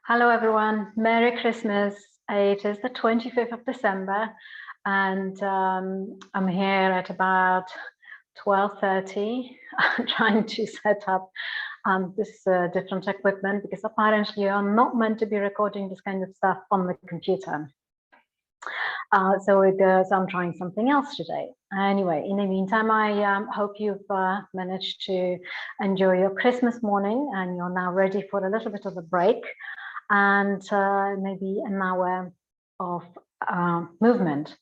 Hello everyone, Merry Christmas. It is the 25th of December and I'm here at about 12:30 trying to set up this different equipment because apparently you're not meant to be recording this kind of stuff on the computer. So I'm trying something else today. Anyway, in the meantime, I hope you've managed to enjoy your Christmas morning and you're now ready for a little bit of a break and maybe an hour of movement.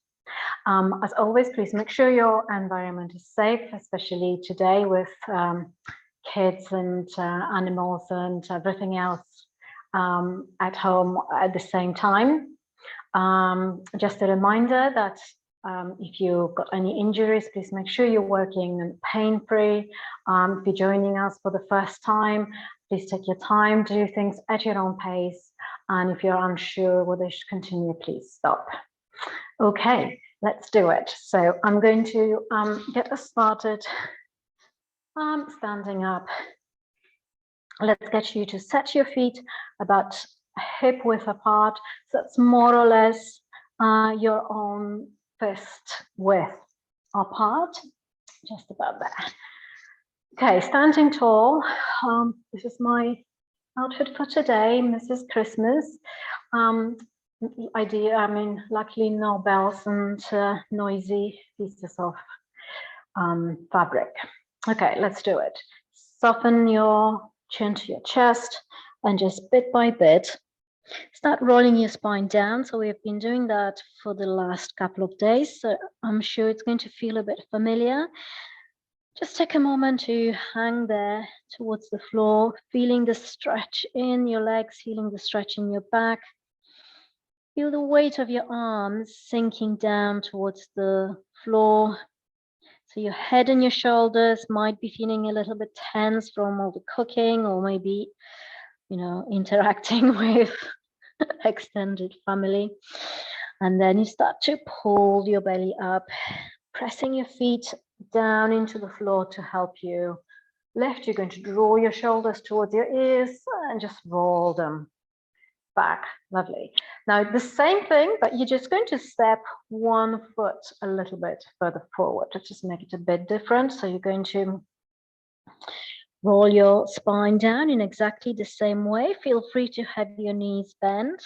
As always, please make sure your environment is safe, especially today with kids and animals and everything else at home at the same time. Just a reminder that if you've got any injuries, please make sure you're working pain-free. If you're joining us for the first time, please take your time to do things at your own pace. And if you're unsure whether you should continue, please stop. Okay, let's do it. So I'm going to get us started. Standing up. Let's get you to set your feet about hip width apart. So that's more or less your own fist width apart, just about there. Okay, standing tall. This is my outfit for today, Mrs. Christmas. Luckily no bells and noisy pieces of fabric. Okay, let's do it. Soften your chin to your chest and just bit by bit start rolling your spine down. So we've been doing that for the last couple of days, so I'm sure it's going to feel a bit familiar. Just take a moment to hang there towards the floor, feeling the stretch in your legs, feeling the stretch in your back. Feel the weight of your arms sinking down towards the floor. So your head and your shoulders might be feeling a little bit tense from all the cooking, or maybe interacting with extended family. And then you start to pull your belly up, pressing your feet down into the floor to help you lift. You're going to draw your shoulders towards your ears and just roll them back. Lovely. Now the same thing, but you're just going to step one foot a little bit further forward to just make it a bit different. So you're going to roll your spine down in exactly the same way. Feel free to have your knees bent.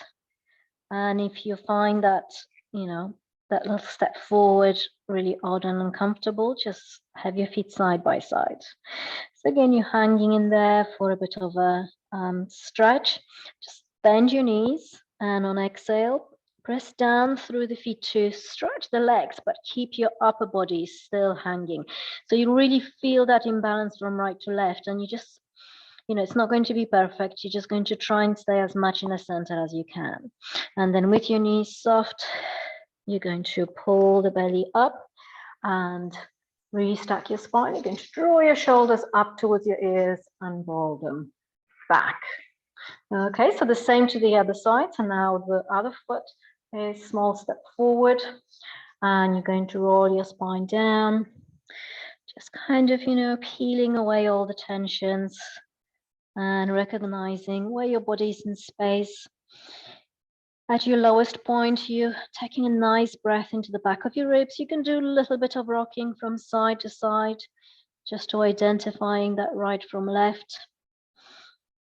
And if you find that, that little step forward really odd and uncomfortable, just have your feet side by side. So again, you're hanging in there for a bit of a stretch. Just bend your knees and on exhale, press down through the feet to stretch the legs, but keep your upper body still hanging. So you really feel that imbalance from right to left, and you just, it's not going to be perfect. You're just going to try and stay as much in the center as you can. And then with your knees soft, you're going to pull the belly up and restack your spine. You're going to draw your shoulders up towards your ears and roll them back. Okay, so the same to the other side. So now the other foot is small step forward, and you're going to roll your spine down, just kind of, peeling away all the tensions and recognizing where your body is in space. At your lowest point, you're taking a nice breath into the back of your ribs. You can do a little bit of rocking from side to side, just to identifying that right from left.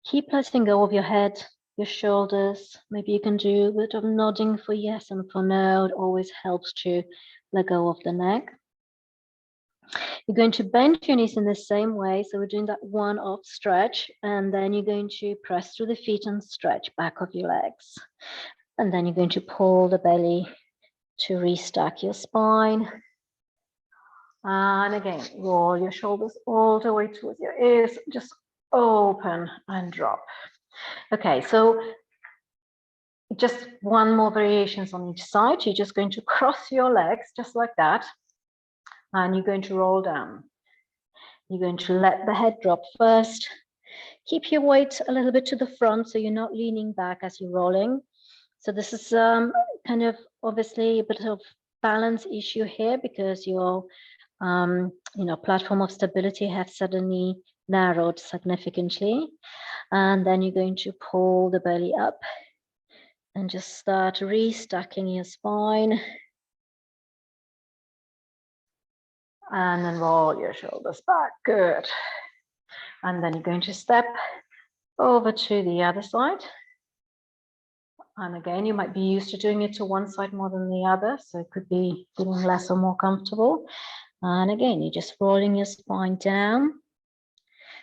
Keep letting go of your head, your shoulders. Maybe you can do a bit of nodding for yes and for no. It always helps to let go of the neck. You're going to bend your knees in the same way. So we're doing that one-off stretch, and then you're going to press through the feet and stretch back of your legs. And then you're going to pull the belly to restack your spine. And again, roll your shoulders all the way towards your ears. Just open and drop. Okay, so just one more variations on each side. You're just going to cross your legs just like that. And you're going to roll down. You're going to let the head drop first. Keep your weight a little bit to the front so you're not leaning back as you're rolling. So this is kind of obviously a bit of balance issue here because your platform of stability has suddenly narrowed significantly. And then you're going to pull the belly up and just start restacking your spine. And then roll your shoulders back. Good. And then you're going to step over to the other side. And again, you might be used to doing it to one side more than the other, so it could be feeling less or more comfortable. And again, you're just rolling your spine down.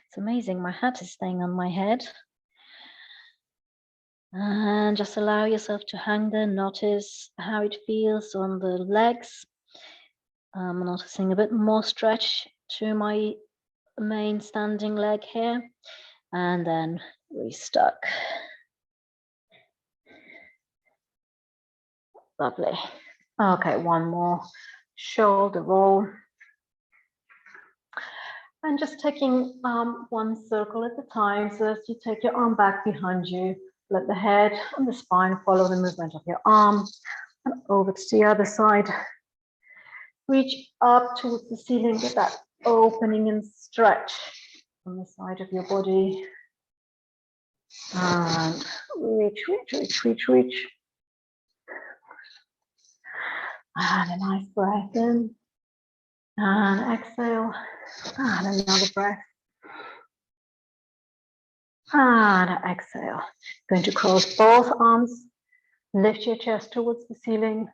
It's amazing, my hat is staying on my head. And just allow yourself to hang there, notice how it feels on the legs. I'm noticing a bit more stretch to my main standing leg here, and then restuck. Lovely. Okay, one more shoulder roll. And just taking one circle at a time. So as you take your arm back behind you, let the head and the spine follow the movement of your arm, and over to the other side. Reach up towards the ceiling, get that opening and stretch on the side of your body. And reach, reach, reach, reach, reach. And a nice breath in. And exhale. And another breath. And exhale. Going to cross both arms. Lift your chest towards the ceiling.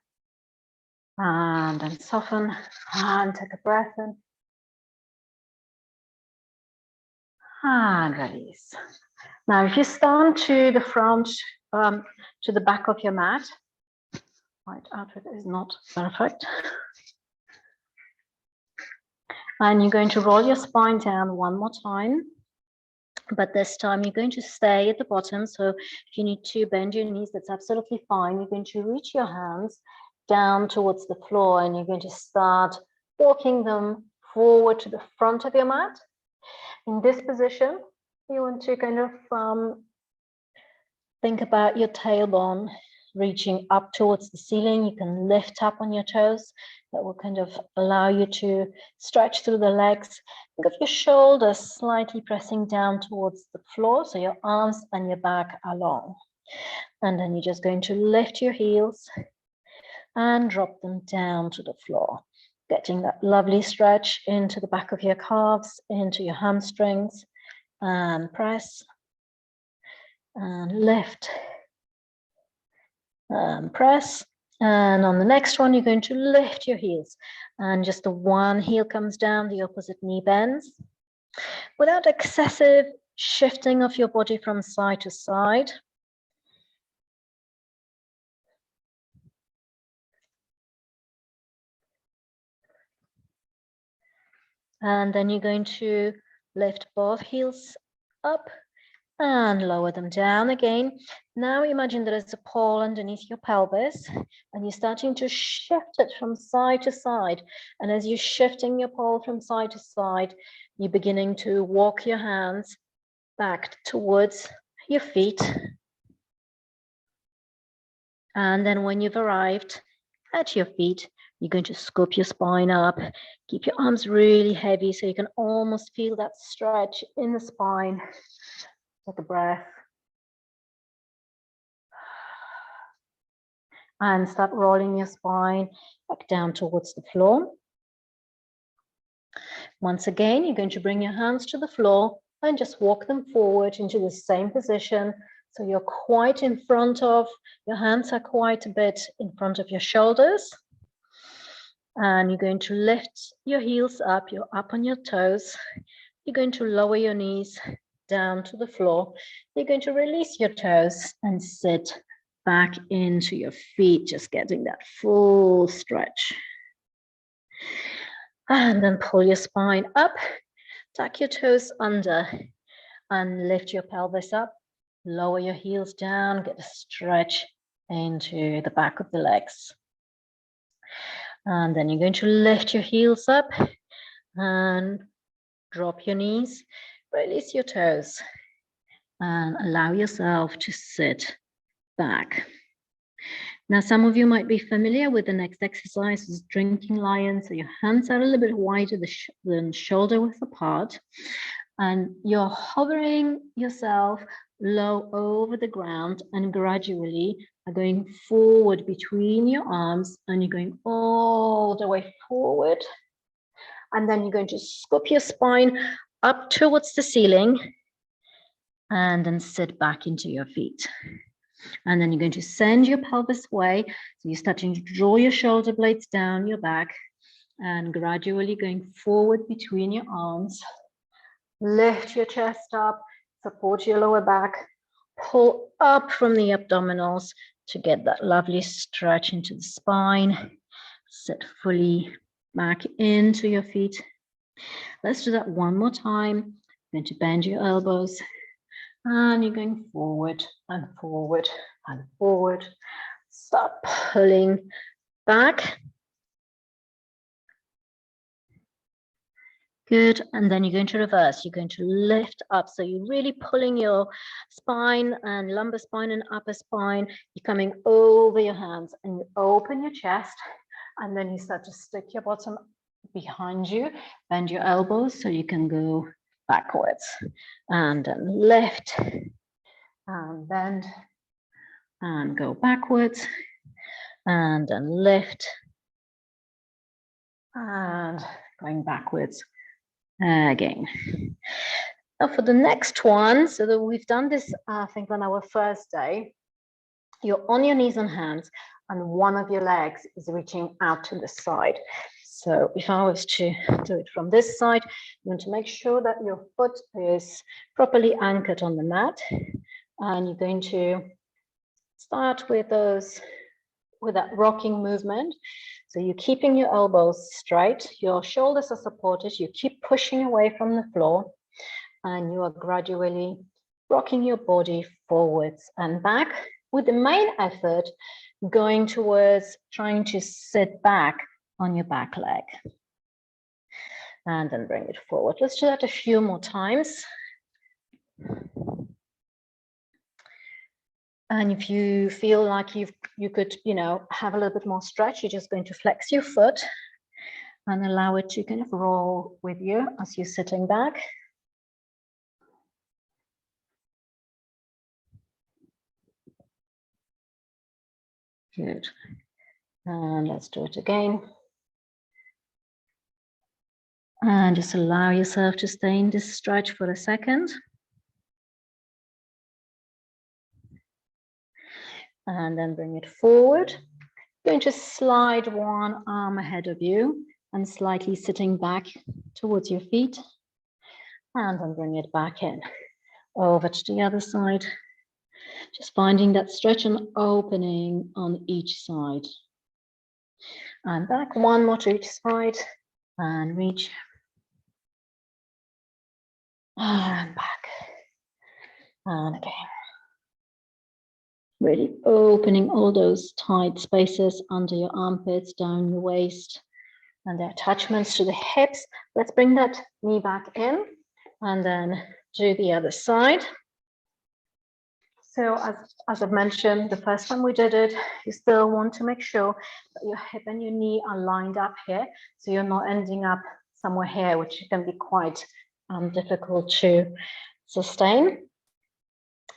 And then soften. And take a breath in. And release. Now, if you stand to the front, to the back of your mat, my outfit is not perfect. And you're going to roll your spine down one more time. But this time you're going to stay at the bottom. So if you need to bend your knees, that's absolutely fine. You're going to reach your hands down towards the floor, and you're going to start walking them forward to the front of your mat. In this position, you want to kind of think about your tailbone reaching up towards the ceiling. You can lift up on your toes. That will kind of allow you to stretch through the legs. Think of your shoulders slightly pressing down towards the floor, so your arms and your back are long. And then you're just going to lift your heels and drop them down to the floor, getting that lovely stretch into the back of your calves, into your hamstrings, and press and lift and press. And on the next one, you're going to lift your heels, and just the one heel comes down, the opposite knee bends without excessive shifting of your body from side to side. And then you're going to lift both heels up and lower them down again. Now imagine there is a pole underneath your pelvis, and you're starting to shift it from side to side. And as you're shifting your pole from side to side, you're beginning to walk your hands back towards your feet. And then when you've arrived at your feet, you're going to scoop your spine up. Keep your arms really heavy so you can almost feel that stretch in the spine. Take a breath. And start rolling your spine back down towards the floor. Once again, you're going to bring your hands to the floor and just walk them forward into the same position. So you're quite in front of, your hands are quite a bit in front of your shoulders. And you're going to lift your heels up, you're up on your toes. You're going to lower your knees down to the floor. You're going to release your toes and sit back into your feet, just getting that full stretch. And then pull your spine up, tuck your toes under, and lift your pelvis up. Lower your heels down, get a stretch into the back of the legs. And then you're going to lift your heels up and drop your knees, release your toes, and allow yourself to sit back. Now, some of you might be familiar with the next exercise is drinking lion. So your hands are a little bit wider than shoulder width apart. And you're hovering yourself low over the ground and gradually are going forward between your arms, and you're going all the way forward. And then you're going to scoop your spine up towards the ceiling and then sit back into your feet. And then you're going to send your pelvis away. So you're starting to draw your shoulder blades down your back and gradually going forward between your arms. Lift your chest up, support your lower back, pull up from the abdominals to get that lovely stretch into the spine. Sit fully back into your feet. Let's do that one more time. You're going to bend your elbows and you're going forward and forward and forward. Start pulling back. Good, and then you're going to reverse. You're going to lift up. So you're really pulling your spine and lumbar spine and upper spine. You're coming over your hands and you open your chest, and then you start to stick your bottom behind you, bend your elbows so you can go backwards, and then lift and bend and go backwards, and then lift and going backwards. Again. Now for the next one, so that we've done this, I think on our first day, you're on your knees and hands and one of your legs is reaching out to the side. So if I was to do it from this side, you want to make sure that your foot is properly anchored on the mat, and you're going to start with that rocking movement. So you're keeping your elbows straight, your shoulders are supported, you keep pushing away from the floor, and you are gradually rocking your body forwards and back, with the main effort going towards trying to sit back on your back leg. And then bring it forward. Let's do that a few more times. And if you feel like you could, have a little bit more stretch, you're just going to flex your foot and allow it to kind of roll with you as you're sitting back. Good. And let's do it again. And just allow yourself to stay in this stretch for a second. And then bring it forward. You're going to slide one arm ahead of you and slightly sitting back towards your feet. And then bring it back in. Over to the other side. Just finding that stretch and opening on each side. And back, one more to each side. And reach. And back. And again. Really opening all those tight spaces under your armpits, down your waist, and the attachments to the hips. Let's bring that knee back in and then do the other side. So as I've mentioned, the first time we did it, you still want to make sure that your hip and your knee are lined up here, so you're not ending up somewhere here, which can be quite difficult to sustain.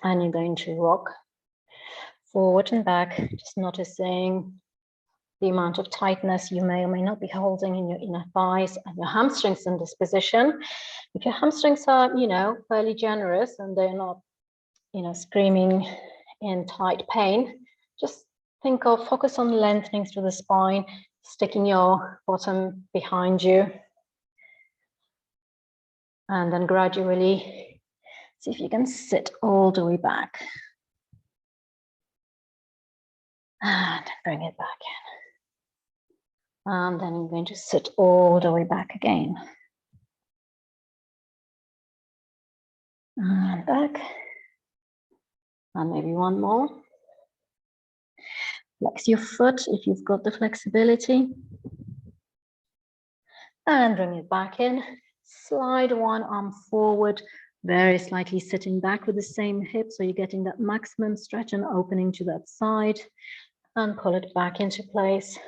And you're going to rock forward and back, just noticing the amount of tightness you may or may not be holding in your inner thighs and your hamstrings in this position. If your hamstrings are, fairly generous and they're not, screaming in tight pain, just focus on lengthening through the spine, sticking your bottom behind you. And then gradually see if you can sit all the way back. And bring it back in. And then I'm going to sit all the way back again. And back. And maybe one more. Flex your foot if you've got the flexibility. And bring it back in. Slide one arm forward, very slightly sitting back with the same hip, so you're getting that maximum stretch and opening to that side. And pull it back into place.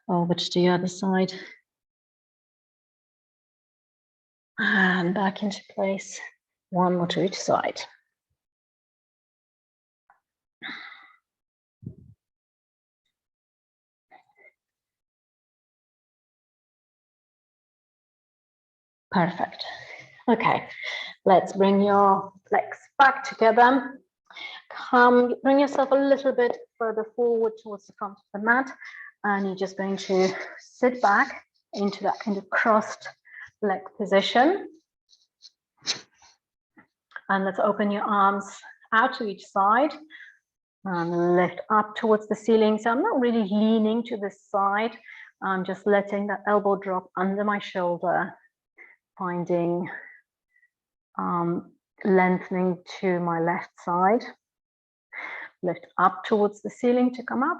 Over to the other side. And back into place. One more to each side. Perfect. Okay, let's bring your legs back together. Bring yourself a little bit further forward towards the front of the mat, and you're just going to sit back into that kind of crossed leg position. And let's open your arms out to each side and lift up towards the ceiling. So I'm not really leaning to this side. I'm just letting that elbow drop under my shoulder, finding lengthening to my left side. Lift up towards the ceiling to come up,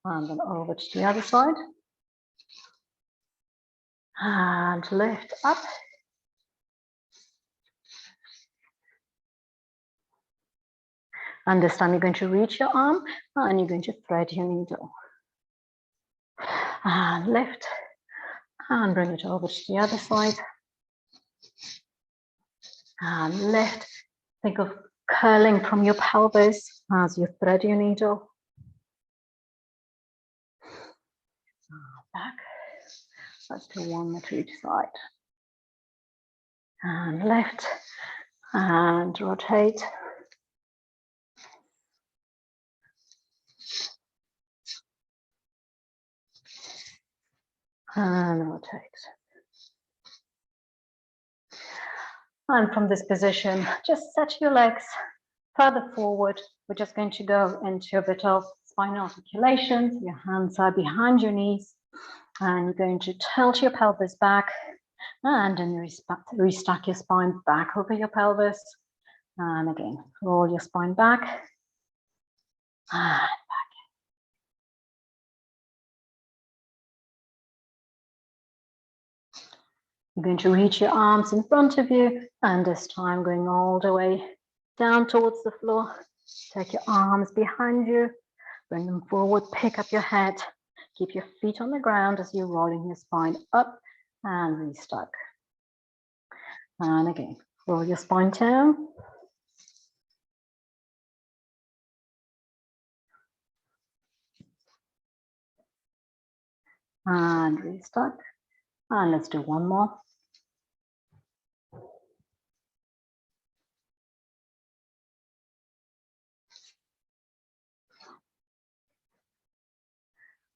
and then over to the other side. And lift up. And this time you're going to reach your arm and you're going to thread your needle. And lift and bring it over to the other side. And lift. Think of curling from your pelvis as you thread your needle. Back. Let's do one more to each side. And lift and rotate. And rotate. And from this position, just set your legs further forward. We're just going to go into a bit of spine articulation. Your hands are behind your knees, and you're going to tilt your pelvis back, and then restack your spine back over your pelvis. And again, roll your spine back and back. You're going to reach your arms in front of you, and this time going all the way down towards the floor. Take your arms behind you, bring them forward, pick up your head, keep your feet on the ground as you're rolling your spine up and restack. And again, roll your spine down. And restack. And let's do one more.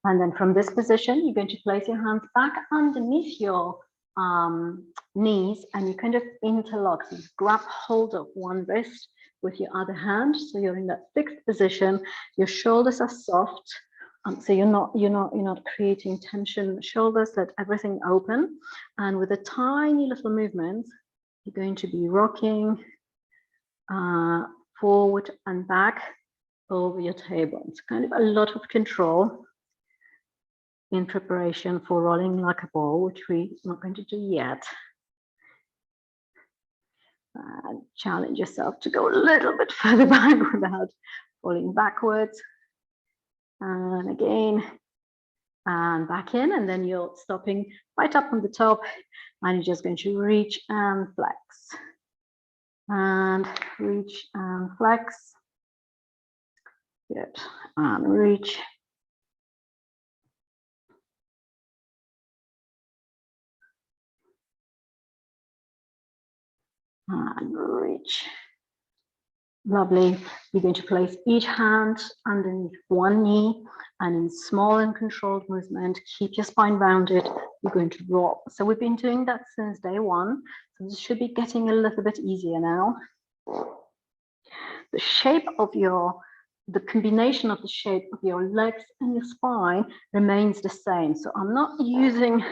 And then from this position, you're going to place your hands back underneath your knees, and you kind of interlock. So you grab hold of one wrist with your other hand. So you're in that fixed position. Your shoulders are soft. So you're not creating tension in the shoulders. Let everything open. And with a tiny little movement, you're going to be rocking forward and back over your table. It's kind of a lot of control in preparation for rolling like a ball, which we're not going to do yet. Challenge yourself to go a little bit further back without falling backwards. And again, and back in, and then you're stopping right up on the top, and you're just going to reach and flex. And reach and flex. Good. And reach. And reach. Lovely. You're going to place each hand underneath one knee, and in small and controlled movement, keep your spine rounded. You're going to roll. So we've been doing that since day one. So this should be getting a little bit easier now. The shape of the combination of the shape of your legs and your spine remains the same. So I'm not using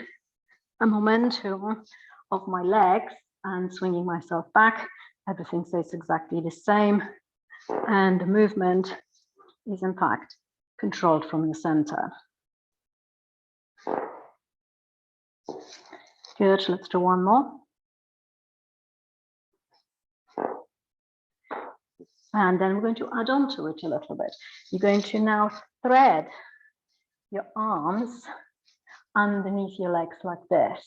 a momentum of my legs and swinging myself back. Everything stays exactly the same. And the movement is in fact controlled from the center. Good, let's do one more. And then we're going to add on to it a little bit. You're going to now thread your arms underneath your legs like this.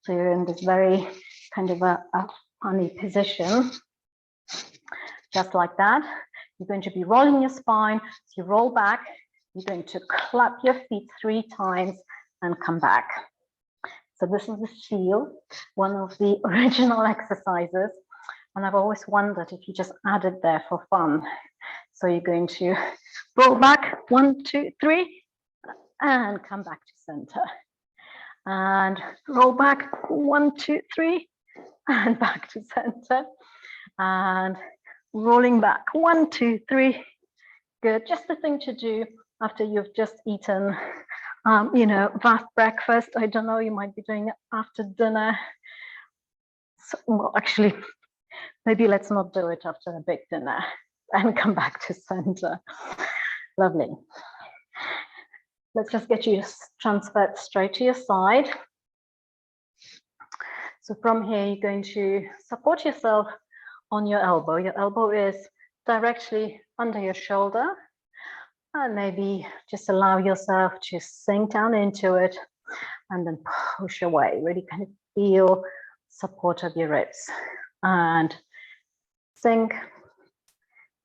So you're in this very kind of a funny position, just like that. You're going to be rolling your spine. So you roll back, you're going to clap your feet 3 times and come back. So this is the seal, one of the original exercises. And I've always wondered if you just add it there for fun. So you're going to roll back, 1, 2, 3, and come back to center. And roll back, 1, 2, 3, and back to center. And rolling back, 1, 2, 3. Good. Just the thing to do after you've just eaten, you know, vast breakfast. I don't know, you might be doing it after dinner. So, well, actually, maybe let's not do it after a big dinner and come back to center. Lovely. Let's just get you transferred straight to your side. So from here, you're going to support yourself on your elbow. Your elbow is directly under your shoulder. And maybe just allow yourself to sink down into it and then push away. Really kind of feel support of your ribs. And sink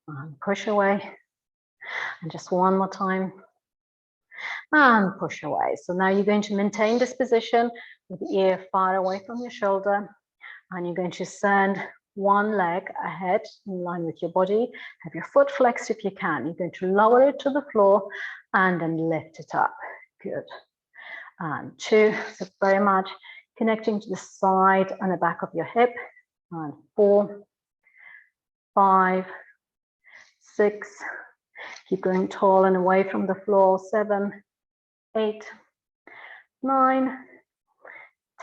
and push away. And just one more time. And push away. So now you're going to maintain this position with the ear far away from your shoulder. And you're going to send one leg ahead in line with your body. Have your foot flexed if you can. You're going to lower it to the floor and then lift it up. Good. And 2. So very much connecting to the side and the back of your hip. And 4, 5, 6. Keep going tall and away from the floor. 7, 8, 9,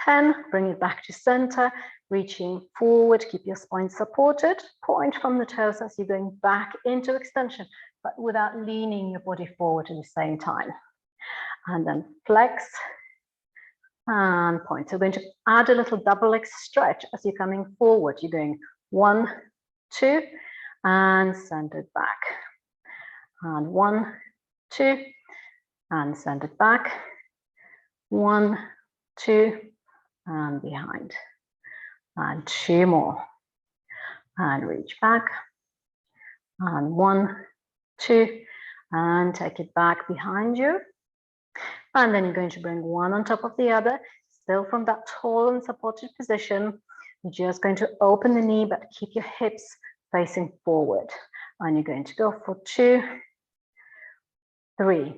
10. Bring it back to center. Reaching forward, keep your spine supported. Point from the toes as you're going back into extension, but without leaning your body forward at the same time. And then flex and point. So we're going to add a little double leg stretch as you're coming forward. You're going 1, 2, and send it back. And 1, 2, and send it back. 1, 2, and behind. And 2 more. And reach back. And 1, 2, and take it back behind you. And then you're going to bring one on top of the other, still from that tall and supported position. You're just going to open the knee, but keep your hips facing forward. And you're going to go for 2, 3,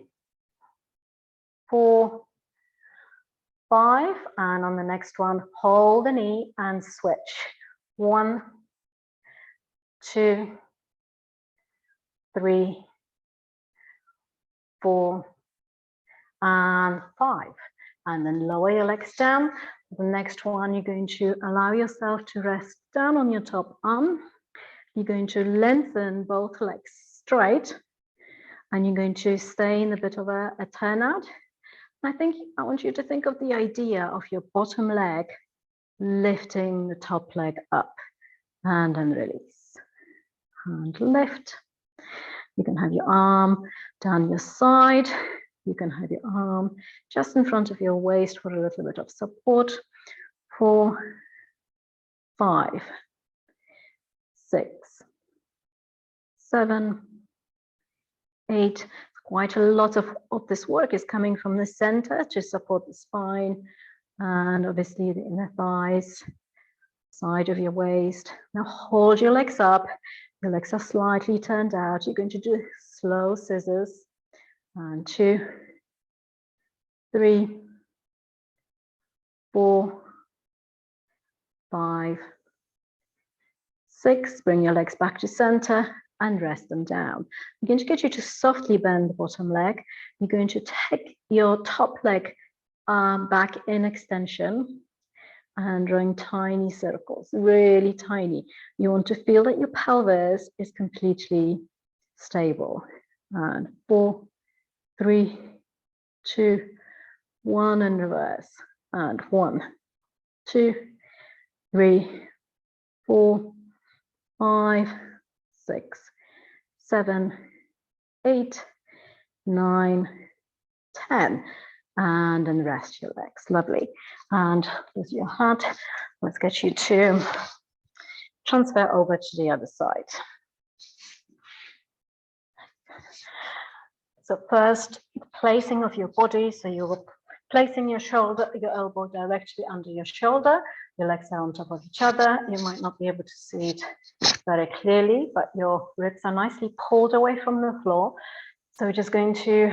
4, 5, and on the next one, hold the knee and switch. 1, 2, 3, 4, and 5. And then lower your legs down. The next one, you're going to allow yourself to rest down on your top arm. You're going to lengthen both legs straight, and you're going to stay in a bit of a turnout. I want you to think of the idea of your bottom leg lifting the top leg up, and then release. And lift. You can have your arm down your side. You can have your arm just in front of your waist for a little bit of support. 4, 5, 6, 7, 8. Quite a lot of this work is coming from the center to support the spine and obviously the inner thighs, side of your waist. Now hold your legs up. Your legs are slightly turned out. You're going to do slow scissors. And 2, 3, 4, 5, 6. Bring your legs back to center and rest them down. I'm going to get you to softly bend the bottom leg. You're going to take your top leg back in extension and drawing tiny circles, really tiny. You want to feel that your pelvis is completely stable. And 4, 3, 2, 1, and reverse. And 1, 2, 3, 4, 5, 6, 7, 8, 9, 10. and then rest your legs. Lovely. And with your hat, let's get you to transfer over to the other side. So first, placing of your body. So you're placing your shoulder, your elbow directly under your shoulder. Your legs are on top of each other. You might not be able to see it very clearly, but your ribs are nicely pulled away from the floor. So we're just going to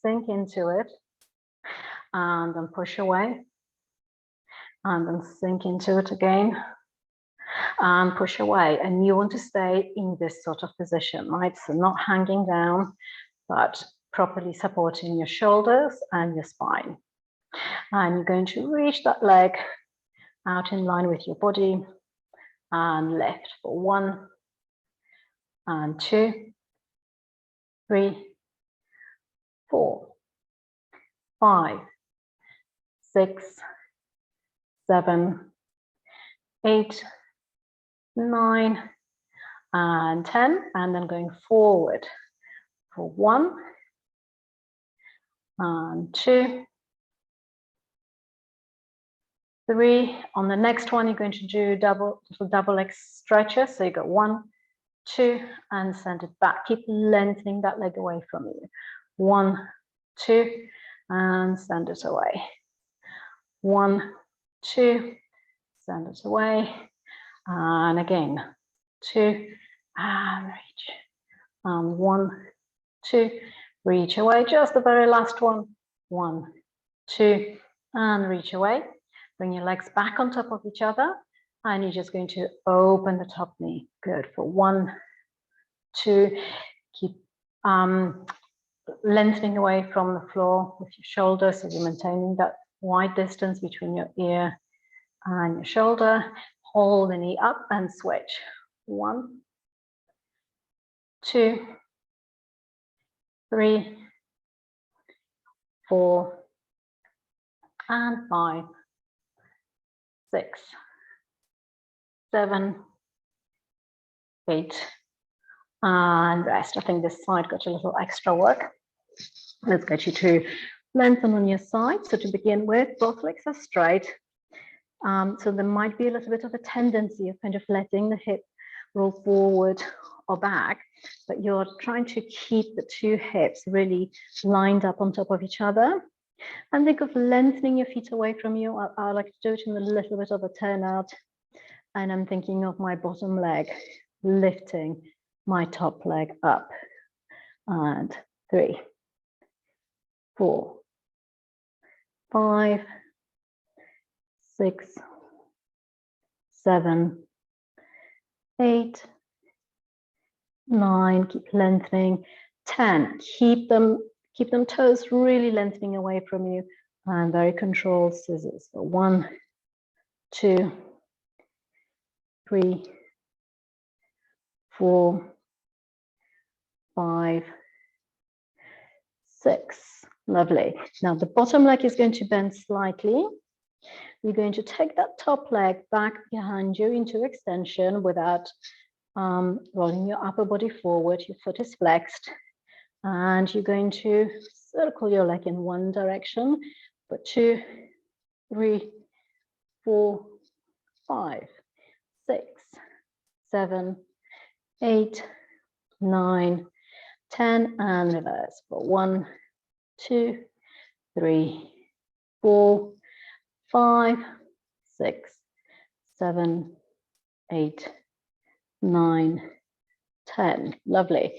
sink into it and then push away and then sink into it again and push away. And you want to stay in this sort of position, right? So not hanging down, but properly supporting your shoulders and your spine. And you're going to reach that leg out in line with your body and lift for 1 and 2, 3, 4, 5, 6, 7, 8, 9, and 10, and then going forward for 1 and 2, 3. On the next one, you're going to do double leg stretches. So you got 1, 2, and send it back. Keep lengthening that leg away from you. 1, 2, and send it away. 1, 2, send it away. And again, 2, and reach. And 1, 2, reach away. Just the very last one. 1, 2, and reach away. Bring your legs back on top of each other. And you're just going to open the top knee. Good. For 1, 2, keep lengthening away from the floor with your shoulders, so you're maintaining that wide distance between your ear and your shoulder. Hold the knee up and switch. 1, 2, 3, 4, and 5, 6, 7, 8, and rest. I think this side got a little extra work. Let's get you to lengthen on your side. So to begin with, both legs are straight. So there might be a little bit of a tendency of kind of letting the hip roll forward or back, but you're trying to keep the two hips really lined up on top of each other. And think of lengthening your feet away from you. I like to do it in a little bit of a turnout. And I'm thinking of my bottom leg lifting my top leg up. And 3, 4, 5, 6, 7, 8, 9, keep lengthening, 10, keep them toes really lengthening away from you, and very controlled scissors. So 1, 2, 3, 4, 5, 6. Lovely. Now the bottom leg is going to bend slightly. You're going to take that top leg back behind you into extension without rolling your upper body forward. Your foot is flexed. And you're going to circle your leg in one direction for 2, 3, 4, 5, 6, 7, 8, 9, 10, and reverse for 1, 2, 3, 4, 5, 6, 7, 8, 9, 10. Lovely.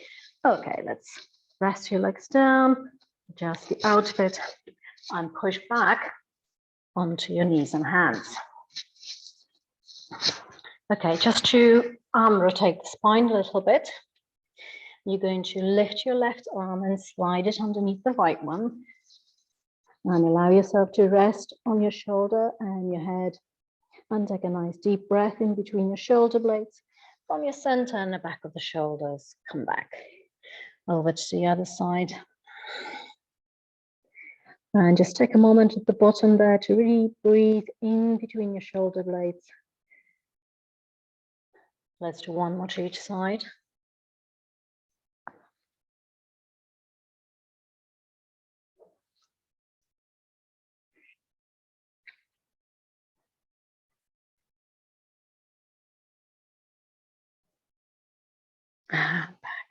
Okay, let's rest your legs down, adjust the outfit, and push back onto your knees and hands. Okay, just to rotate the spine a little bit, you're going to lift your left arm and slide it underneath the right one. And allow yourself to rest on your shoulder and your head. And take a nice deep breath in between your shoulder blades. From your center and the back of the shoulders, come back over to the other side. And just take a moment at the bottom there to really breathe in between your shoulder blades. Let's do one more to each side. and back.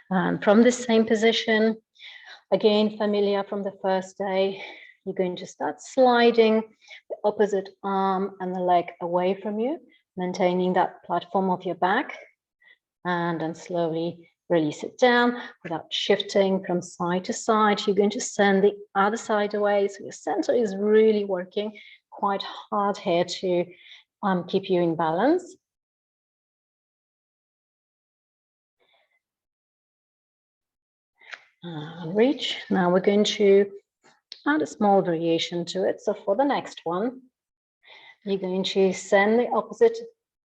And from this same position, again, familiar from the first day, you're going to start sliding the opposite arm and the leg away from you, maintaining that platform of your back, and then slowly release it down without shifting from side to side. You're going to send the other side away. So your center is really working quite hard here to keep you in balance. And reach. Now we're going to add a small variation to it. So for the next one, you're going to send the opposite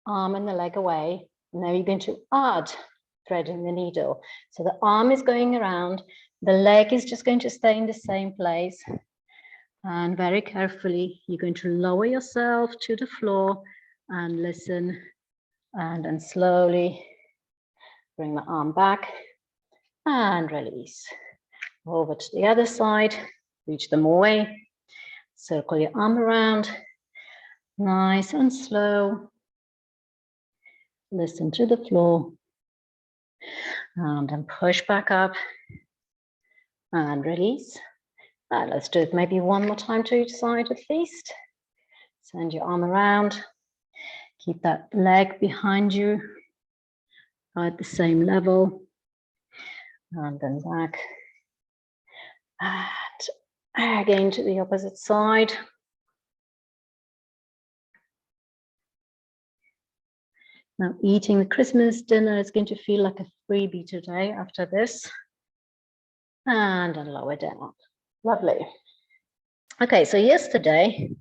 arm and the leg away. Now you're going to add threading the needle. So the arm is going around, the leg is just going to stay in the same place. And very carefully, you're going to lower yourself to the floor and listen. And then slowly bring the arm back and release. Over to the other side, reach them away. Circle your arm around, nice and slow. Listen to the floor. And then push back up and release. Let's do it maybe one more time to each side at least. Send your arm around. Keep that leg behind you at the same level. And then back. And again to the opposite side. Now eating the Christmas dinner is going to feel like a freebie today after this. And then lower down. Lovely. Okay, so yesterday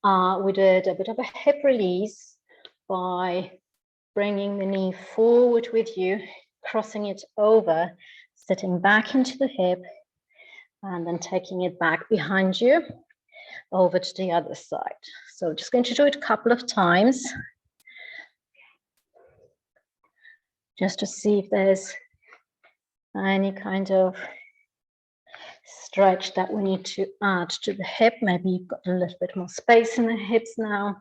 we did a bit of a hip release by bringing the knee forward with you, crossing it over, sitting back into the hip, and then taking it back behind you over to the other side. So just going to do it a couple of times, just to see if there's any kind of stretch that we need to add to the hip. Maybe you've got a little bit more space in the hips now.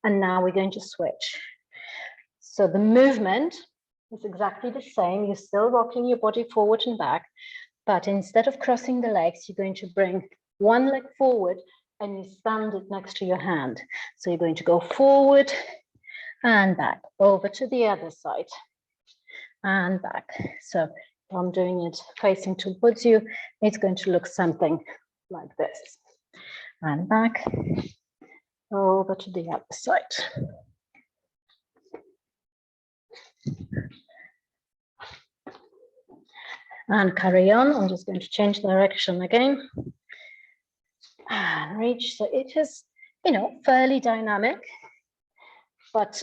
And now we're going to switch. So the movement is exactly the same. You're still rocking your body forward and back, but instead of crossing the legs, you're going to bring one leg forward and you stand it next to your hand. So you're going to go forward and back, over to the other side and back. So if I'm doing it facing towards you, it's going to look something like this. And back, over to the other side. And carry on. I'm just going to change direction again. And reach. So it is, fairly dynamic. But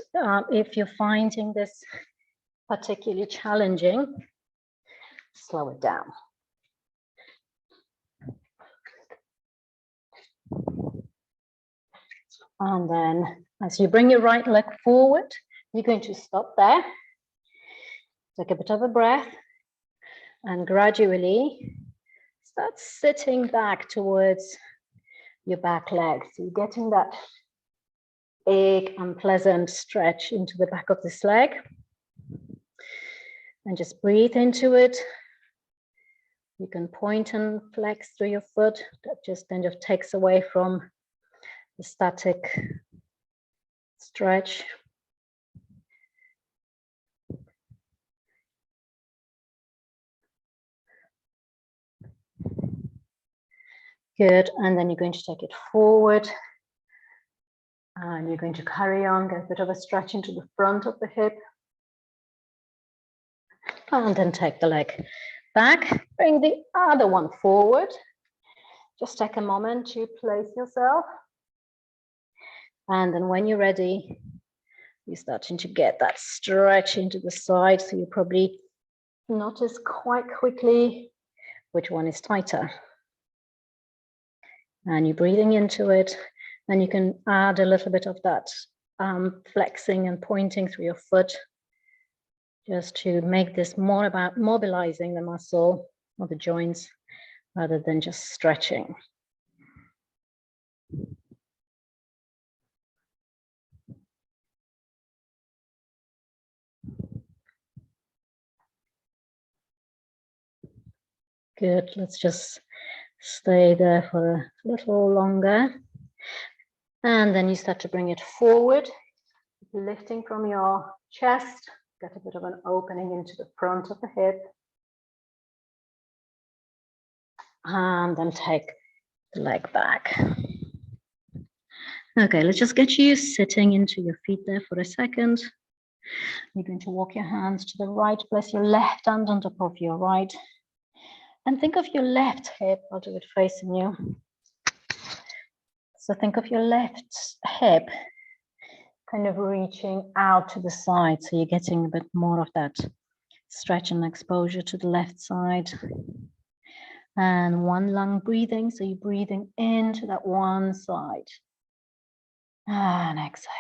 if you're finding this particularly challenging, slow it down. And then as you bring your right leg forward, you're going to stop there. Take a bit of a breath and gradually start sitting back towards your back leg. So you're getting that big, unpleasant stretch into the back of this leg. And just breathe into it. You can point and flex through your foot. That just kind of takes away from the static stretch. Good, and then you're going to take it forward. And you're going to carry on, get a bit of a stretch into the front of the hip. And then take the leg back, bring the other one forward. Just take a moment to place yourself. And then when you're ready, you're starting to get that stretch into the side. So you probably notice quite quickly which one is tighter. And you're breathing into it. Then you can add a little bit of that flexing and pointing through your foot, just to make this more about mobilizing the muscle or the joints rather than just stretching. Good. Let's just stay there for a little longer. And then you start to bring it forward, lifting from your chest, get a bit of an opening into the front of the hip. And then take the leg back. Okay, let's just get you sitting into your feet there for a second. You're going to walk your hands to the right, place your left hand on top of your right. And think of your left hip, I'll do it facing you. So think of your left hip kind of reaching out to the side. So you're getting a bit more of that stretch and exposure to the left side. And one lung breathing. So you're breathing into that one side. And exhale.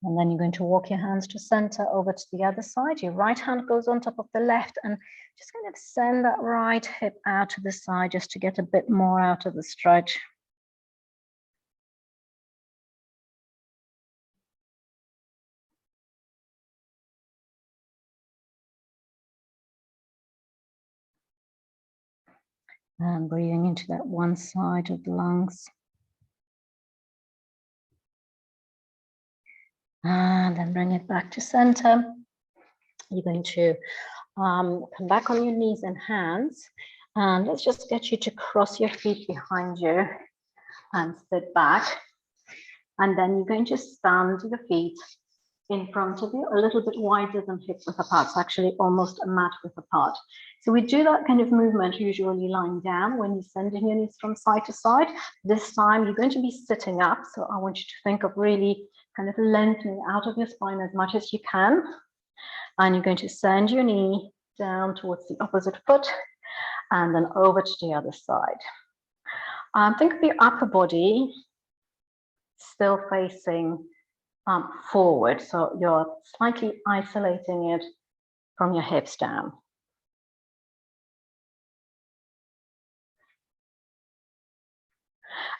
And then you're going to walk your hands to center over to the other side. Your right hand goes on top of the left and just kind of send that right hip out to the side just to get a bit more out of the stretch. And breathing into that one side of the lungs. And then bring it back to center. You're going to come back on your knees and hands. And let's just get you to cross your feet behind you and sit back. And then you're going to stand your feet in front of you, a little bit wider than hip width apart. It's actually almost a mat width apart. So we do that kind of movement usually lying down when you're sending your knees from side to side. This time you're going to be sitting up. So I want you to think of really kind of lengthening out of your spine as much as you can. And you're going to send your knee down towards the opposite foot and then over to the other side. Think of your upper body still facing forward. So you're slightly isolating it from your hips down.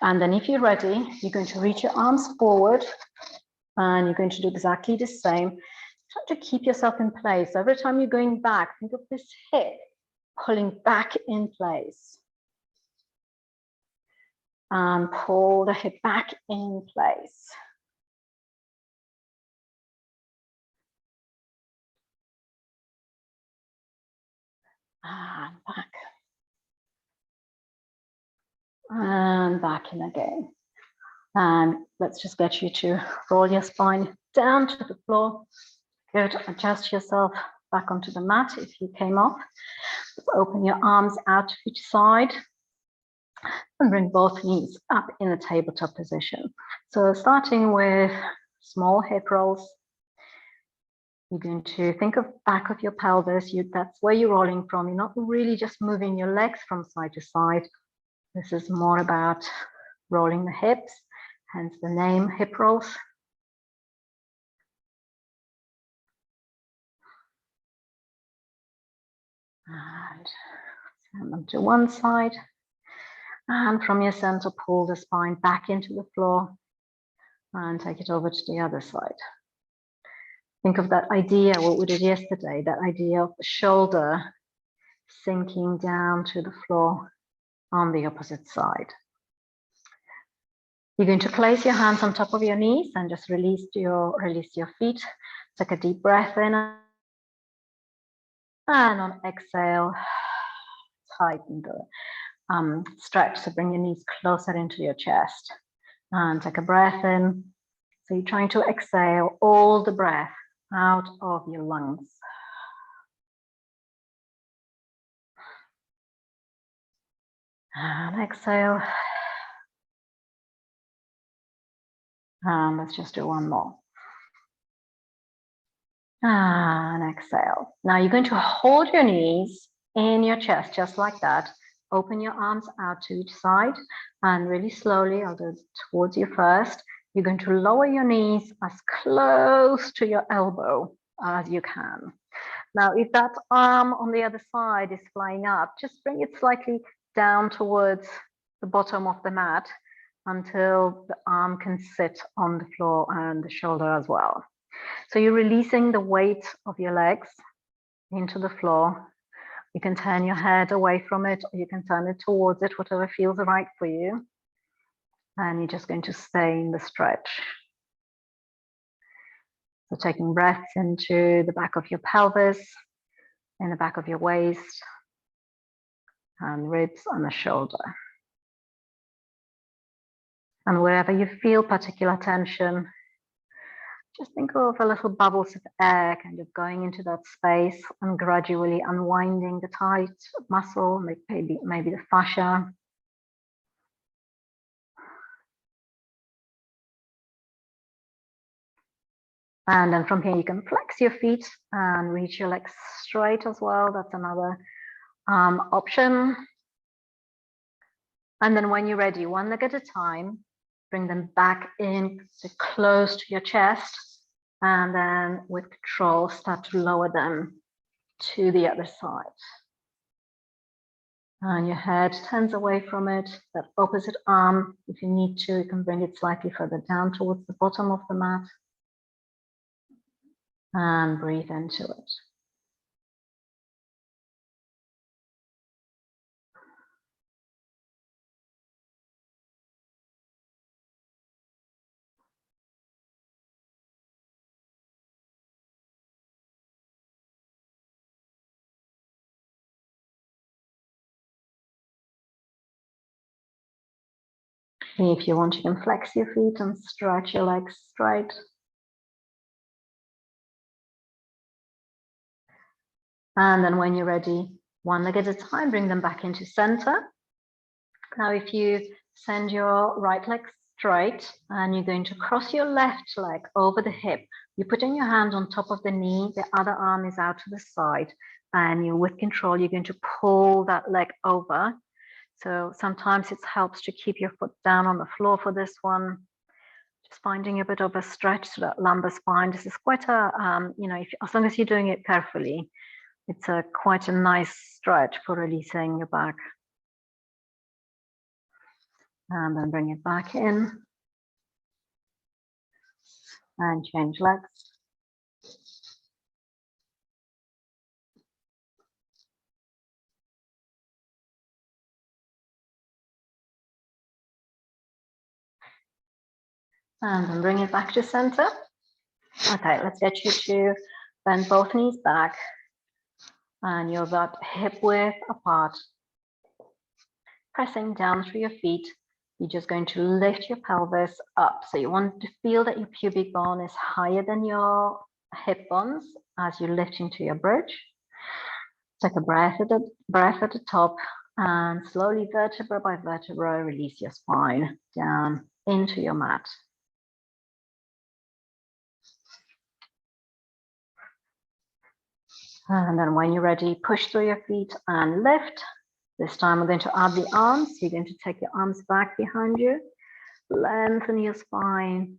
And then if you're ready, you're going to reach your arms forward and you're going to do exactly the same. Try to keep yourself in place. Every time you're going back, think of this hip pulling back in place. And pull the hip back in place. And back. And back in again. And let's just get you to roll your spine down to the floor. Good. Adjust yourself back onto the mat if you came off. Open your arms out to each side and bring both knees up in a tabletop position. So starting with small hip rolls. You're going to think of back of your pelvis. That's where you're rolling from. You're not really just moving your legs from side to side. This is more about rolling the hips, hence the name hip rolls. And send them to one side. And from your center, pull the spine back into the floor and take it over to the other side. Think of that idea, what we did yesterday, that idea of the shoulder sinking down to the floor on the opposite side. You're going to place your hands on top of your knees and just release your feet. Take a deep breath in. And on exhale, tighten the stretch. So bring your knees closer into your chest. And take a breath in. So you're trying to exhale all the breath out of your lungs. And exhale. And let's just do one more. And exhale. Now you're going to hold your knees in your chest, just like that. Open your arms out to each side and really slowly, I'll do it towards you first. You're going to lower your knees as close to your elbow as you can. Now, if that arm on the other side is flying up, just bring it slightly down towards the bottom of the mat until the arm can sit on the floor and the shoulder as well. So you're releasing the weight of your legs into the floor. You can turn your head away from it, or you can turn it towards it, whatever feels right for you. And you're just going to stay in the stretch. So taking breaths into the back of your pelvis, in the back of your waist, and ribs and the shoulder. And wherever you feel particular tension, just think of a little bubbles of air kind of going into that space and gradually unwinding the tight muscle, maybe the fascia. And then from here, you can flex your feet and reach your legs straight as well. That's another option. And then when you're ready, one leg at a time, bring them back in so close to your chest. And then with control, start to lower them to the other side. And your head turns away from it. That opposite arm, if you need to, you can bring it slightly further down towards the bottom of the mat. And breathe into it. If you want, you can flex your feet and stretch your legs straight. And then when you're ready, one leg at a time, bring them back into center. Now, if you send your right leg straight and you're going to cross your left leg over the hip, you're putting your hand on top of the knee, the other arm is out to the side, and you, with control, you're going to pull that leg over. So sometimes it helps to keep your foot down on the floor for this one. Just finding a bit of a stretch to that lumbar spine. This is quite a, as long as you're doing it carefully, it's quite a nice stretch for releasing your back. And then bring it back in. And change legs. And then bring it back to center. Okay, let's get you to bend both knees back. And you're about hip width apart. Pressing down through your feet. You're just going to lift your pelvis up. So you want to feel that your pubic bone is higher than your hip bones as you lift into your bridge. Take a breath at the top and slowly, vertebra by vertebra, release your spine down into your mat. And then when you're ready, push through your feet and lift. This time we're going to add the arms. You're going to take your arms back behind you. Lengthen your spine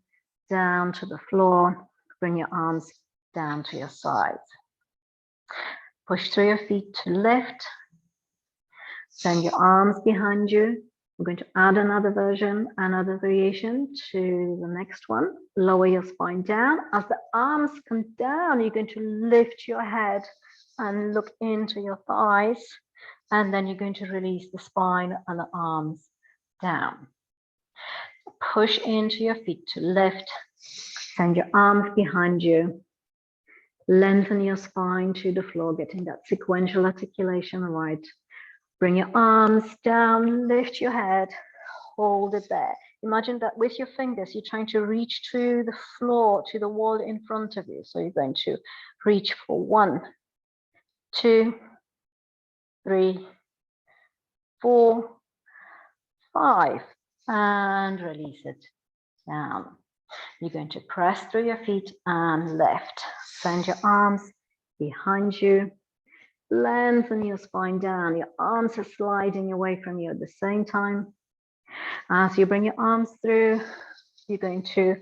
down to the floor. Bring your arms down to your sides. Push through your feet to lift. Send your arms behind you. We're going to add another version, another variation to the next one. Lower your spine down. As the arms come down, you're going to lift your head and look into your thighs. And then you're going to release the spine and the arms down. Push into your feet to lift. Send your arms behind you. Lengthen your spine to the floor, getting that sequential articulation right. Bring your arms down, lift your head, hold it there. Imagine that with your fingers, you're trying to reach to the floor, to the wall in front of you. So you're going to reach for 1, 2, 3, 4, 5, and release it down. You're going to press through your feet and lift. Send your arms behind you. Lengthen your spine down. Your arms are sliding away from you at the same time. As you bring your arms through, you're going to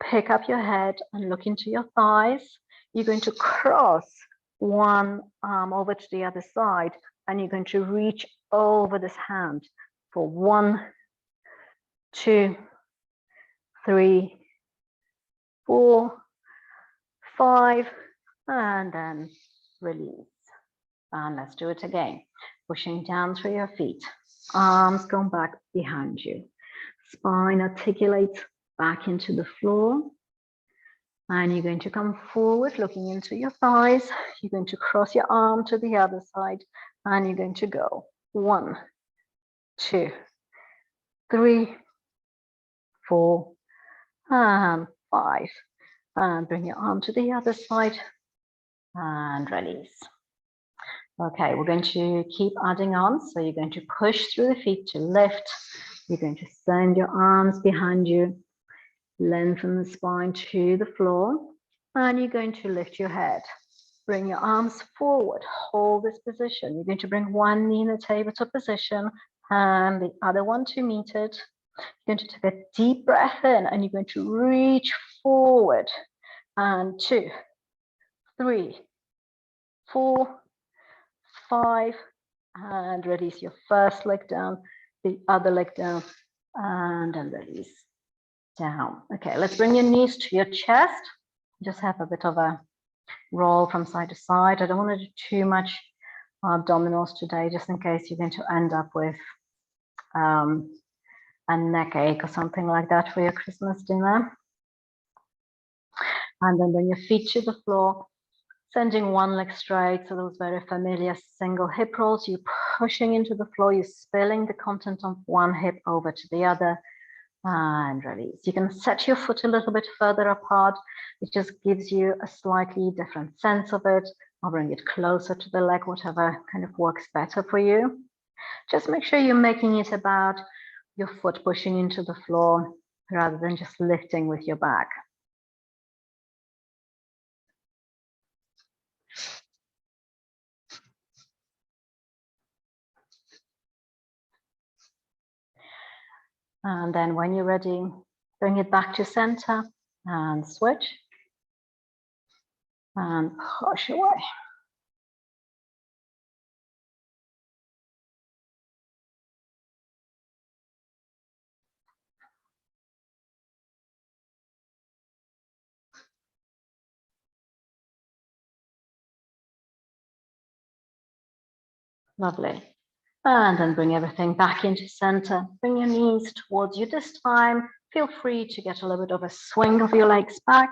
pick up your head and look into your thighs. You're going to cross one arm over to the other side, and you're going to reach over this hand for 1, 2, 3, 4, 5, and then release. And let's do it again. Pushing down through your feet, arms going back behind you, spine articulates back into the floor, and you're going to come forward looking into your thighs. You're going to cross your arm to the other side, and you're going to go 1, 2, 3, 4, and 5, and bring your arm to the other side and release. Okay, we're going to keep adding on. So you're going to push through the feet to lift. You're going to send your arms behind you, lengthen the spine to the floor, and you're going to lift your head. Bring your arms forward, hold this position. You're going to bring one knee in the tabletop position and the other one to meet it. You're going to take a deep breath in and you're going to reach forward. And 2, 3, 4, 5, and release your first leg down, the other leg down, and then release down. Okay, let's bring your knees to your chest. Just have a bit of a roll from side to side. I don't want to do too much abdominals today, just in case you're going to end up with a neck ache or something like that for your Christmas dinner. And then bring your feet to the floor, sending one leg straight. So those very familiar single hip rolls. You're pushing into the floor, you're spilling the content of one hip over to the other, and release. You can set your foot a little bit further apart. It just gives you a slightly different sense of it. I'll bring it closer to the leg, whatever kind of works better for you. Just make sure you're making it about your foot pushing into the floor rather than just lifting with your back. And then when you're ready, bring it back to center and switch and push away. Lovely. And then bring everything back into center. Bring your knees towards you this time. Feel free to get a little bit of a swing of your legs back.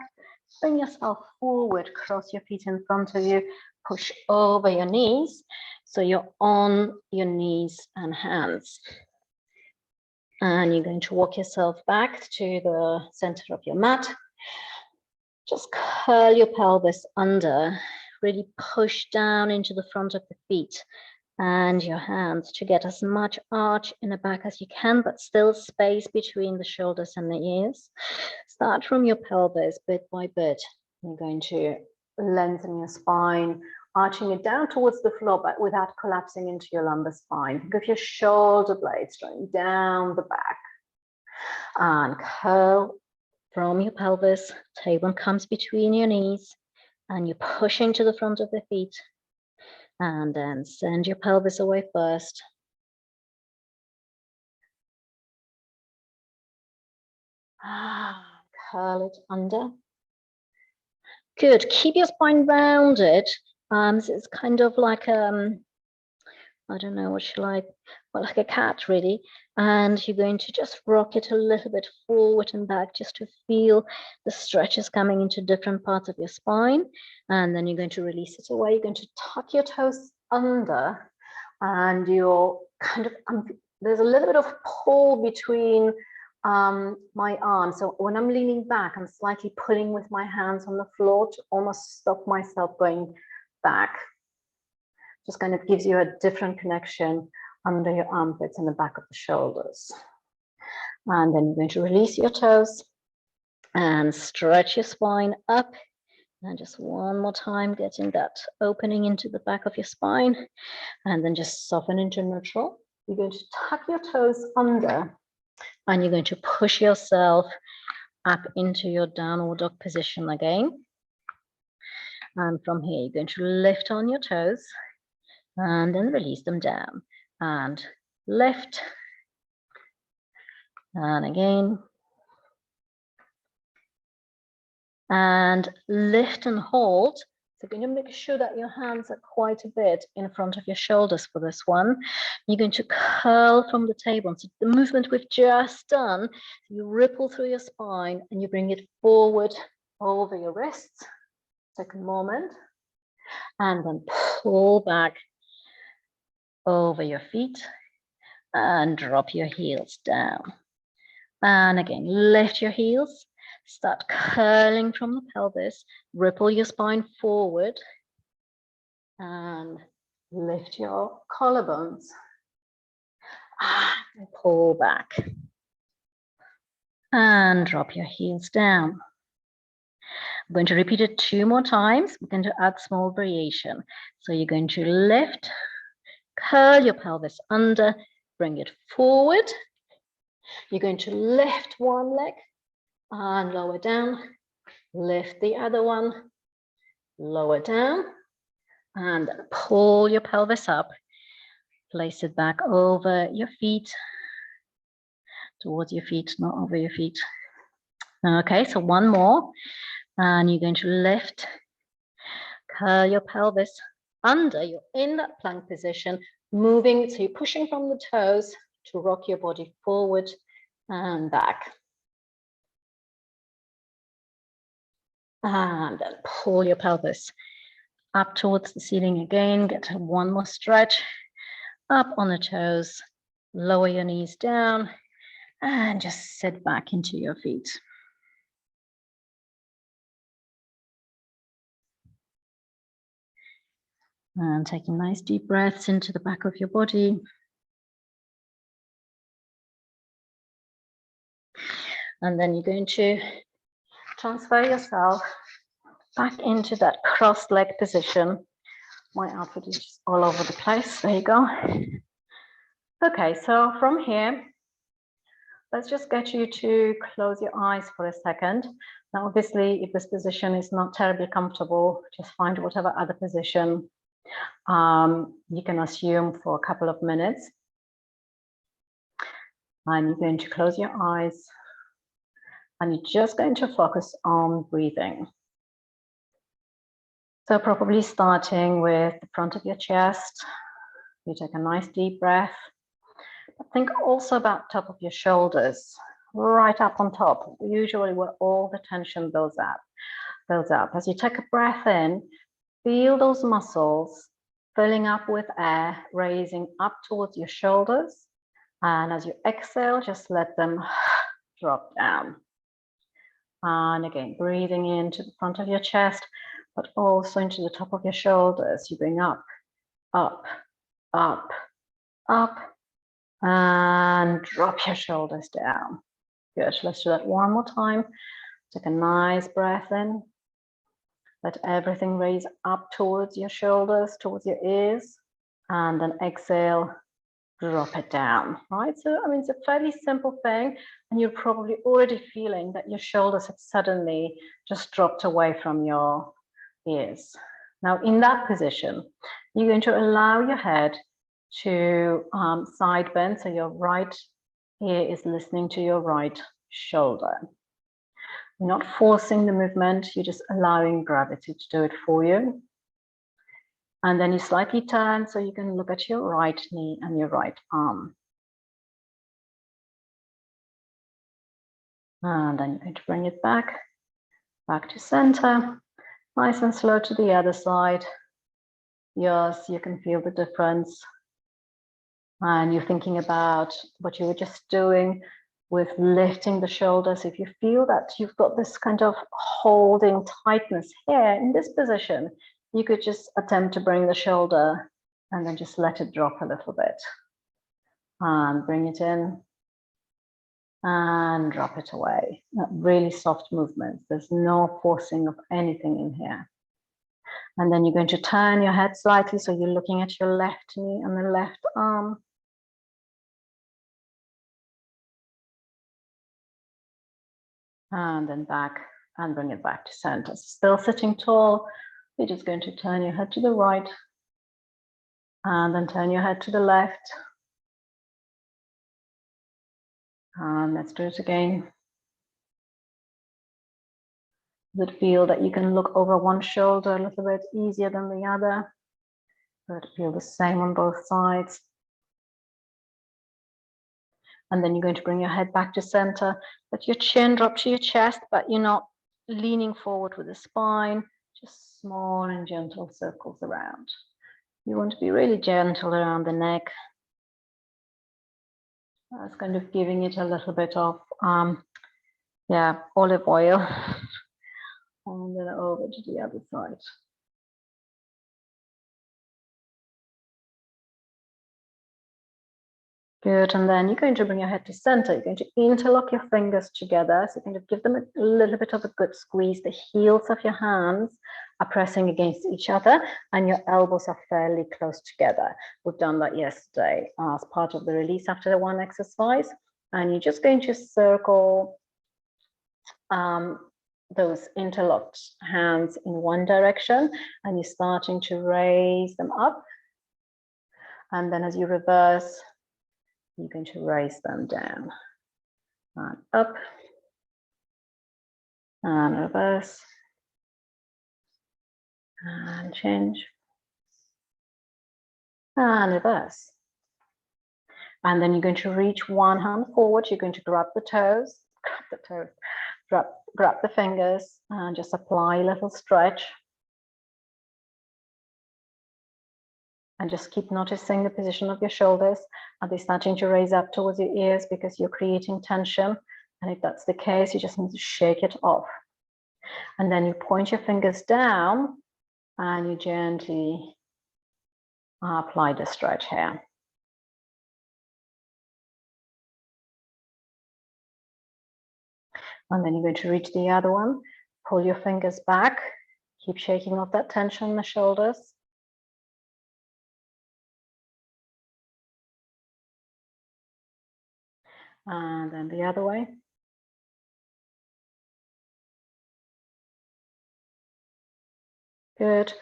Bring yourself forward, cross your feet in front of you, push over your knees. So you're on your knees and hands. And you're going to walk yourself back to the center of your mat. Just curl your pelvis under, really push down into the front of the feet and your hands to get as much arch in the back as you can, but still space between the shoulders and the ears. Start from your pelvis bit by bit. You're going to lengthen your spine, arching it down towards the floor, but without collapsing into your lumbar spine. Think of your shoulder blades going down the back. And curl from your pelvis. Tailbone comes between your knees, and you push into the front of the feet. And then send your pelvis away first. Curl it under. Good. Keep your spine rounded. So it's kind of like I don't know what you like, well, like a cat really. And you're going to just rock it a little bit forward and back just to feel the stretches coming into different parts of your spine. And then you're going to release it away. You're going to tuck your toes under, and you're kind of, there's a little bit of pull between my arms. So when I'm leaning back, I'm slightly pulling with my hands on the floor to almost stop myself going back. Just kind of gives you a different connection under your armpits and the back of the shoulders. And then you're going to release your toes and stretch your spine up. And just one more time, getting that opening into the back of your spine. And then just soften into neutral. You're going to tuck your toes under, and you're going to push yourself up into your downward dog position again. And from here, you're going to lift on your toes and then release them down, and lift And again. And lift and hold. So you're going to make sure that your hands are quite a bit in front of your shoulders for this one. You're going to curl from the tailbone. So the movement we've just done, you ripple through your spine and you bring it forward over your wrists. Second moment. And then pull back over your feet and drop your heels down. And again, lift your heels. Start curling from the pelvis, ripple your spine forward, and lift your collarbones. And pull back. And drop your heels down. I'm going to repeat it 2 more times. We're going to add small variation. So you're going to lift, curl your pelvis under, bring it forward. You're going to lift one leg and lower down. Lift the other one, lower down, and pull your pelvis up. Place it back over your feet, towards your feet, not over your feet. Okay, so one more. And you're going to lift, curl your pelvis under. You're in that plank position, moving. So you're pushing from the toes to rock your body forward and back. And then pull your pelvis up towards the ceiling again. Get one more stretch. Up on the toes. Lower your knees down. And just sit back into your feet. And taking nice deep breaths into the back of your body. And then you're going to transfer yourself back into that crossed leg position. My outfit is just all over the place. There you go. Okay, so from here, let's just get you to close your eyes for a second. Now, obviously, if this position is not terribly comfortable, just find whatever other position you can assume for a couple of minutes. And you're going to close your eyes and you're just going to focus on breathing. So probably starting with the front of your chest, you take a nice deep breath. But think also about top of your shoulders, right up on top, usually where all the tension builds up. As you take a breath in, feel those muscles filling up with air, raising up towards your shoulders. And as you exhale, just let them drop down. And again, breathing into the front of your chest, but also into the top of your shoulders. You bring up, up, up, up, and drop your shoulders down. Good, let's do that one more time. Take a nice breath in. Let everything raise up towards your shoulders, towards your ears, and then exhale, drop it down, right? So, I mean, it's a fairly simple thing, and you're probably already feeling that your shoulders have suddenly just dropped away from your ears. Now, in that position, you're going to allow your head to side bend, so your right ear is listening to your right shoulder. You're not forcing the movement, you're just allowing gravity to do it for you. And then you slightly turn so you can look at your right knee and your right arm. And then you're going to bring it back to center. Nice and slow to the other side. Yes, you can feel the difference. And you're thinking about what you were just doing with lifting the shoulders. If you feel that you've got this kind of holding tightness here in this position, you could just attempt to bring the shoulder and then just let it drop a little bit. And bring it in and drop it away. Really soft movements. There's no forcing of anything in here. And then you're going to turn your head slightly so you're looking at your left knee and the left arm. And then back and bring it back to center. Still sitting tall, you're just going to turn your head to the right and then turn your head to the left. And let's do it again. Does it feel that you can look over one shoulder a little bit easier than the other? Does it feel the same on both sides? And then you're going to bring your head back to center. Let your chin drop to your chest, but you're not leaning forward with the spine. Just small and gentle circles around. You want to be really gentle around the neck. That's kind of giving it a little bit of, olive oil. And then over to the other side. Good, and then you're going to bring your head to center. You're going to interlock your fingers together. So kind of give them a little bit of a good squeeze. The heels of your hands are pressing against each other and your elbows are fairly close together. We've done that yesterday as part of the release after the one exercise. And you're just going to circle those interlocked hands in one direction, and you're starting to raise them up. And then as you reverse, you're going to raise them down and up and reverse and change and reverse. And then you're going to reach one hand forward. You're going to grab the fingers and just apply a little stretch. And just keep noticing the position of your shoulders. Are they starting to raise up towards your ears because you're creating tension? And if that's the case, you just need to shake it off. And then you point your fingers down and you gently apply the stretch here. And then you're going to reach the other one. Pull your fingers back. Keep shaking off that tension in the shoulders. And then the other way. Good.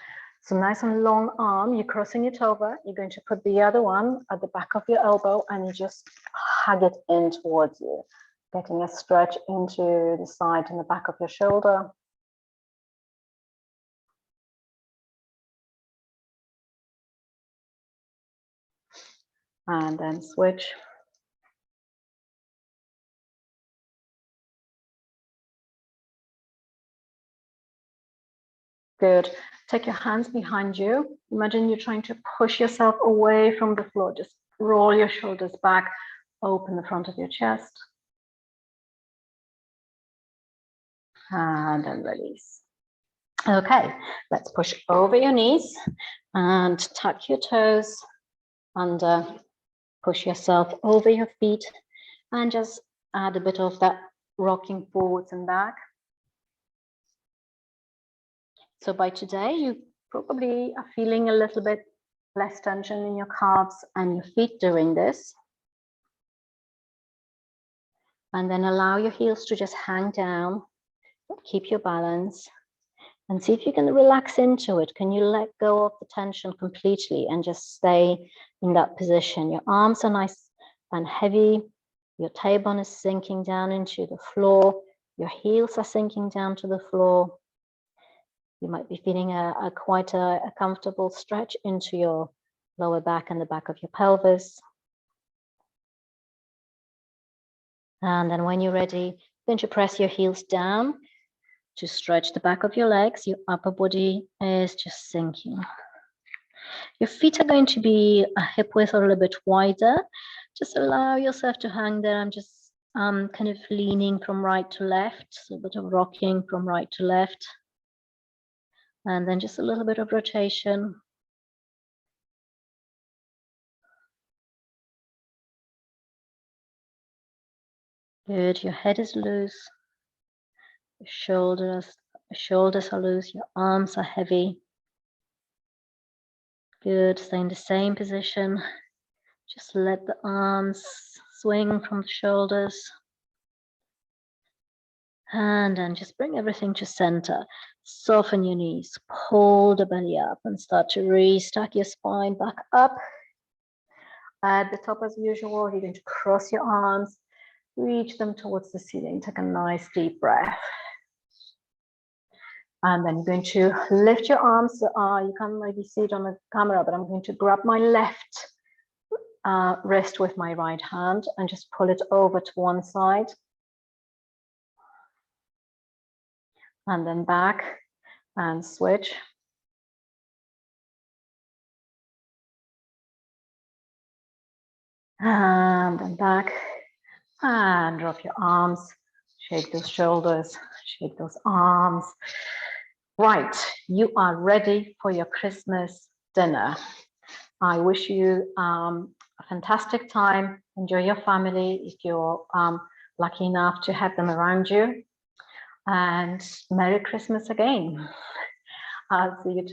So nice and long arm, you're crossing it over. You're going to put the other one at the back of your elbow and you just hug it in towards you, getting a stretch into the side and the back of your shoulder. And then switch. Good. Take your hands behind you. Imagine you're trying to push yourself away from the floor. Just roll your shoulders back, open the front of your chest. And then release. Okay, let's push over your knees and tuck your toes under. Push yourself over your feet and just add a bit of that rocking forwards and back. So by today, you probably are feeling a little bit less tension in your calves and your feet doing this. And then allow your heels to just hang down, keep your balance, and see if you can relax into it. Can you let go of the tension completely and just stay in that position? Your arms are nice and heavy. Your tailbone is sinking down into the floor. Your heels are sinking down to the floor. You might be feeling quite a comfortable stretch into your lower back and the back of your pelvis. And then when you're ready, you're going to press your heels down to stretch the back of your legs. Your upper body is just sinking. Your feet are going to be a hip width or a little bit wider. Just allow yourself to hang there. I'm just kind of leaning from right to left, so a bit of rocking from right to left. And then just a little bit of rotation. Good, your head is loose. Your shoulders are loose, your arms are heavy. Good, stay in the same position. Just let the arms swing from the shoulders. And then just bring everything to center. Soften your knees, pull the belly up and start to restack your spine back up. At the top as usual, you're going to cross your arms reach them towards the ceiling. Take a nice deep breath. And then you're going to lift your arms. You can't maybe see it on the camera, but I'm going to grab my left wrist with my right hand and just pull it over to one side. And then back and switch. And then back and drop your arms. Shake those shoulders, shake those arms. Right, you are ready for your Christmas dinner. I wish you a fantastic time. Enjoy your family if you're lucky enough to have them around you. And Merry Christmas again. I'll see you tomorrow.